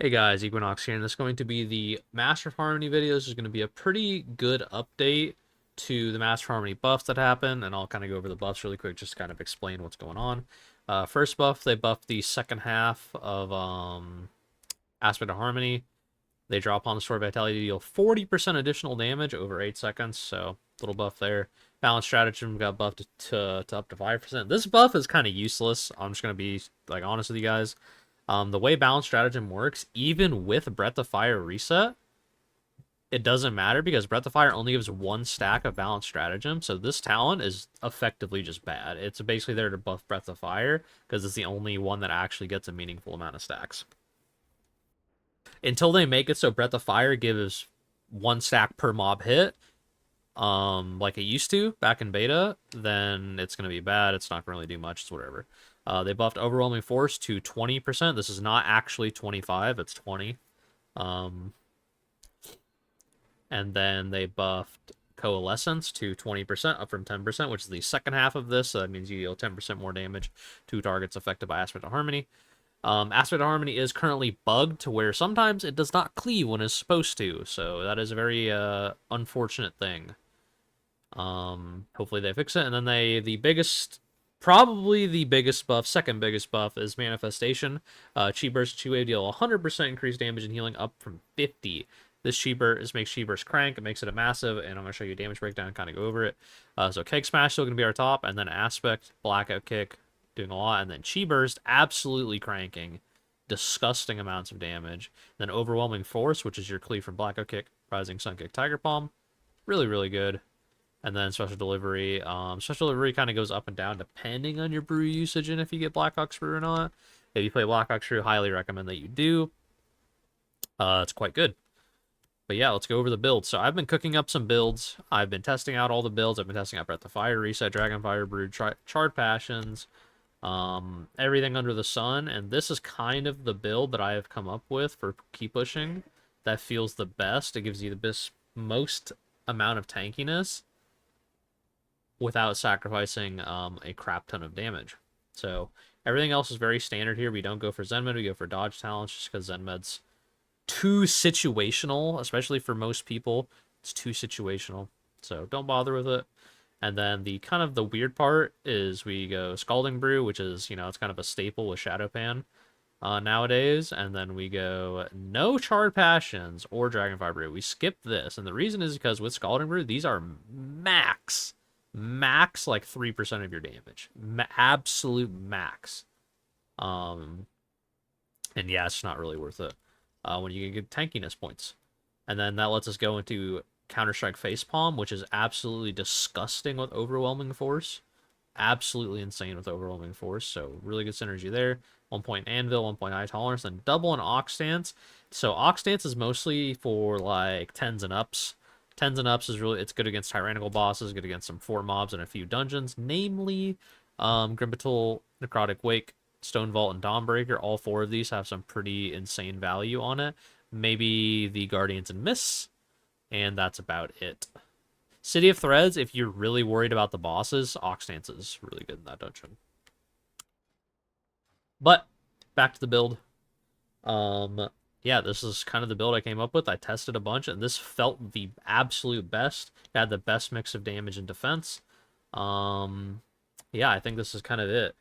Hey guys, Equinox here, and this is going to be the Master of Harmony video. This is going to be a pretty good update to the Master of Harmony buffs that happen, and I'll kind of go over the buffs really quick, just kind of explain what's going on. First buff, they buffed the second half of Aspect of Harmony. They draw upon the Sword Vitality to deal 40% additional damage over 8 seconds, so little buff there. Balance Stratagem got buffed to up to 5%. This buff is kind of useless. I'm just going to be like honest with you guys. The way Balance Stratagem works, even with Breath of Fire reset, it doesn't matter because Breath of Fire only gives one stack of Balance Stratagem, so this talent is effectively just bad. It's basically there to buff Breath of Fire because it's the only one that actually gets a meaningful amount of stacks. Until they make it so Breath of Fire gives one stack per mob hit, like it used to back in beta, then it's going to be bad. It's not going to really do much. It's whatever. They buffed Overwhelming Force to 20%. This is not actually 25, it's 20. And then they buffed Coalescence to 20%, up from 10%, which is the second half of this. So that means you deal 10% more damage to targets affected by Aspect of Harmony. Aspect of Harmony is currently bugged to where sometimes it does not cleave when it's supposed to. So that is a very unfortunate thing. Hopefully they fix it. And then probably the biggest buff, second biggest buff, is Manifestation. Chi Burst and Chi Wave deal 100% increased damage and healing, up from 50. This Chi Burst makes Chi Burst crank. It makes it a massive, and I'm going to show you a damage breakdown and kind of go over it. So Keg Smash still going to be our top, and then Aspect, Blackout Kick, doing a lot, and then Chi Burst absolutely cranking. Disgusting amounts of damage. Then Overwhelming Force, which is your cleave from Blackout Kick, Rising Sun Kick, Tiger Palm. Really, really good. And then Special Delivery. Special Delivery kind of goes up and down depending on your brew usage and if you get Black Ox Brew or not. If you play Black Ox Brew, highly recommend that you do. It's quite good. But yeah, let's go over the builds. So I've been cooking up some builds. I've been testing out all the builds. I've been testing out Breath of Fire, Reset, Dragonfire Brew, Charred Passions, everything under the sun. And this is kind of the build that I have come up with for keep pushing that feels the best. It gives you the most amount of tankiness without sacrificing a crap ton of damage. So everything else is very standard here. We don't go for Zen Med, we go for dodge talents just because Zen Med's too situational, especially for most people. It's too situational, so don't bother with it. And then the kind of the weird part is we go Scalding Brew, which is, it's kind of a staple with Shadowpan nowadays. And then we go no Charred Passions or Dragonfire Brew. We skip this, and the reason is because with Scalding Brew, these are max like 3% of your damage, absolute max. And yeah, it's not really worth it when you get tankiness points. And then that lets us go into Counter-Strike Facepalm, which is absolutely disgusting with Overwhelming Force, absolutely insane with Overwhelming Force. So really good synergy there. 1 point Anvil, 1 point High Tolerance, then double an Ox Stance. So Ox Stance is mostly for like 10s and ups. 10s and ups is it's good against tyrannical bosses, good against some fort mobs and a few dungeons, namely Grimbatul, Necrotic Wake, Stone Vault, and Dawnbreaker. All 4 of these have some pretty insane value on it. Maybe the Guardians and Mists, and that's about it. City of Threads, if you're really worried about the bosses, Ox Stance is really good in that dungeon. But back to the build. Yeah, this is kind of the build I came up with. I tested a bunch, and this felt the absolute best. It had the best mix of damage and defense. Yeah, I think this is kind of it.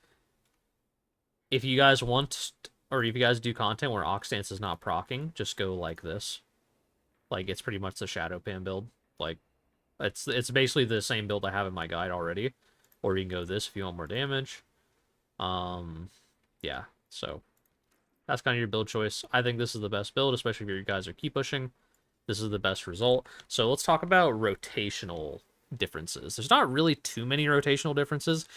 If you guys want, or if you guys do content where Ox Stance is not proccing, just go like this. Like, it's pretty much the Shadowpan build. Like, it's basically the same build I have in my guide already. Or you can go this if you want more damage. Yeah, so that's kind of your build choice. I think this is the best build, especially if you guys are keep pushing. This is the best result. So let's talk about rotational differences. There's not really too many rotational differences.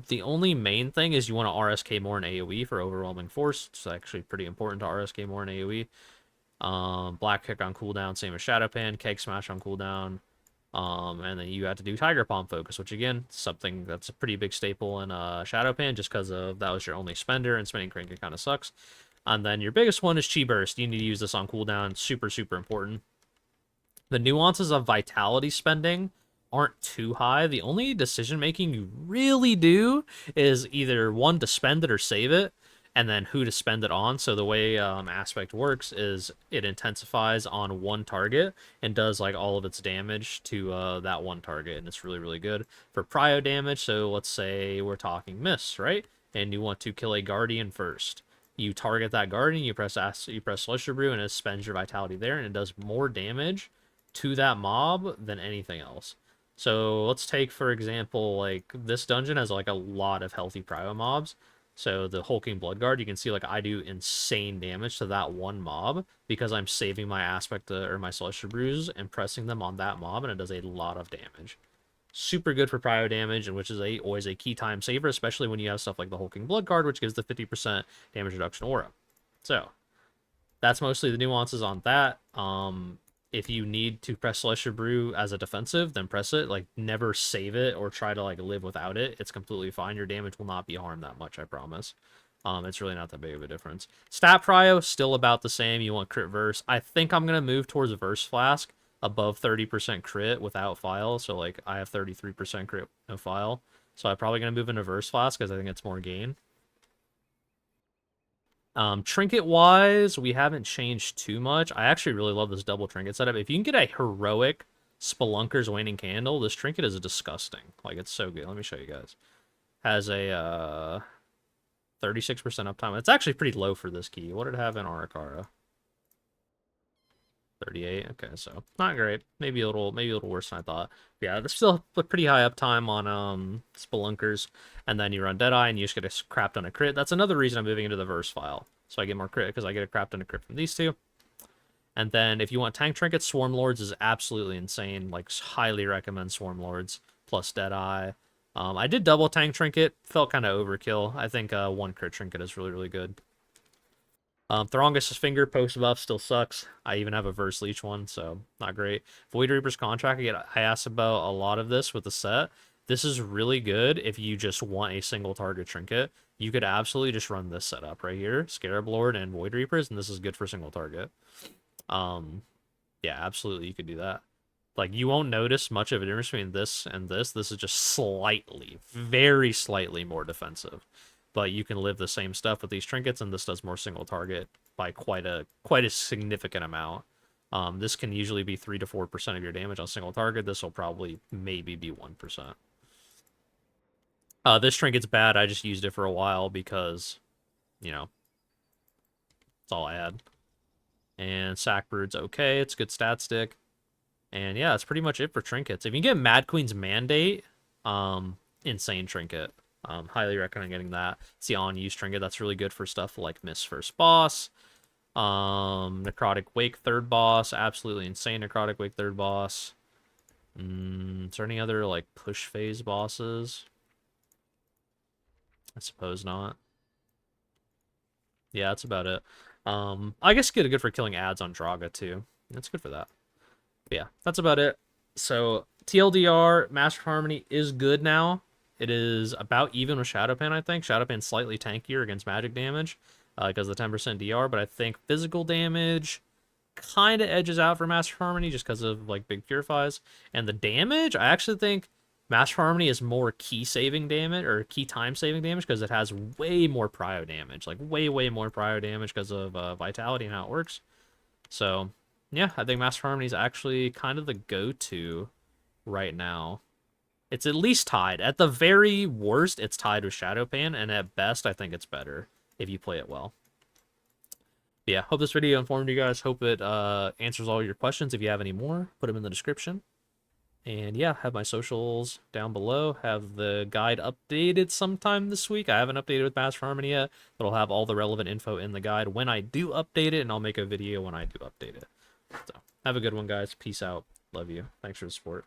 The only main thing is you want to RSK more in AoE for Overwhelming Force. It's actually pretty important to RSK more in AoE. Black Kick on cooldown, same as Shadowpan. Keg Smash on cooldown. And then you have to do Tiger Palm Focus, which again, something that's a pretty big staple in Shadowpan, just because of that was your only spender, and spending crank kind of sucks. And then your biggest one is Chi Burst. You need to use this on cooldown. Super, super important. The nuances of Vitality spending aren't too high. The only decision making you really do is either one to spend it or save it. and then who to spend it on. So the way aspect works is it intensifies on one target and does like all of its damage to that one target, and it's really really good for prio damage. So let's say we're talking miss, right? And you want to kill a guardian first. You target that guardian, you press Celestial Brew, and it spends your vitality there, and it does more damage to that mob than anything else. So let's take, for example, like this dungeon has like a lot of healthy prio mobs. So the Hulking Bloodguard, you can see like I do insane damage to that one mob because I'm saving my aspect or my Celestial Brews and pressing them on that mob, and it does a lot of damage. Super good for prio damage, and which is always a key time saver, especially when you have stuff like the Hulking Bloodguard, which gives the 50% damage reduction aura. So that's mostly the nuances on that. If you need to press Celestial Brew as a defensive, then press it. Like, never save it or try to like live without it. It's completely fine. Your damage will not be harmed that much, I promise. It's really not that big of a difference. Stat prio, still about the same. You want crit verse. I think I'm gonna move towards a verse flask above 30% crit without file. So like I have 33% crit no file. So I'm probably gonna move into verse flask because I think it's more gain. Trinket wise, we haven't changed too much. I actually really love this double trinket setup. If you can get a heroic Spelunker's Waning Candle, this trinket is disgusting. Like, it's so good. Let me show you guys. Has a 36% uptime. It's actually pretty low for this key. What did it have in Arakara? 38. Okay, so not great. Maybe a little worse than I thought. Yeah, there's still a pretty high uptime on Spelunkers, and then you run Deadeye and you just get a crap ton of crit. That's another reason I'm moving into the verse file, so I get more crit because I get a crap ton of crit from these two. And then if you want tank trinkets, Swarm Lords is absolutely insane. Like, highly recommend Swarm Lords plus Deadeye. I did double tank trinket, felt kind of overkill. I think one crit trinket is really really good. Throngus's Finger post buff still sucks. I even have a Verse Leech one, so not great. Void Reaper's Contract, I asked about a lot of this with the set. This is really good if you just want a single target trinket. You could absolutely just run this setup right here, Scarab Lord and Void Reapers, and this is good for single target. Yeah, absolutely, you could do that. Like, you won't notice much of a difference between this and this. This is just slightly, very slightly more defensive. But you can live the same stuff with these trinkets, and this does more single target by quite a significant amount. This can usually be 3 to 4% of your damage on single target. This will probably maybe be 1%. This trinket's bad. I just used it for a while because, you know, that's all I had. And Sackbrood's okay. It's a good stat stick. And yeah, that's pretty much it for trinkets. If you can get Mad Queen's Mandate, insane trinket. Highly recommend getting that. It's the on-use trinket. That's really good for stuff like Miss First Boss. Necrotic Wake third boss. Absolutely insane Necrotic Wake third boss. Is there any other like push phase bosses? I suppose not. Yeah, that's about it. I guess good for killing ads on Draga too. That's good for that. But yeah, that's about it. So TLDR, Master of Harmony is good now. It is about even with Shadowpan, I think. Shadowpan's slightly tankier against magic damage because of the 10% DR, but I think physical damage kind of edges out for Master of Harmony just because of like big purifies. And the damage, I actually think Master of Harmony is more key saving damage or key time saving damage because it has way more prio damage, like way more prio damage because of vitality and how it works. So yeah, I think Master of Harmony is actually kind of the go-to right now. It's at least tied. At the very worst, it's tied with Shadowpan, and at best, I think it's better if you play it well. But yeah, hope this video informed you guys. Hope it answers all your questions. If you have any more, put them in the description. And yeah, have my socials down below. Have the guide updated sometime this week. I haven't updated with Master Harmony yet, but I'll have all the relevant info in the guide when I do update it, and I'll make a video when I do update it. So have a good one, guys. Peace out. Love you. Thanks for the support.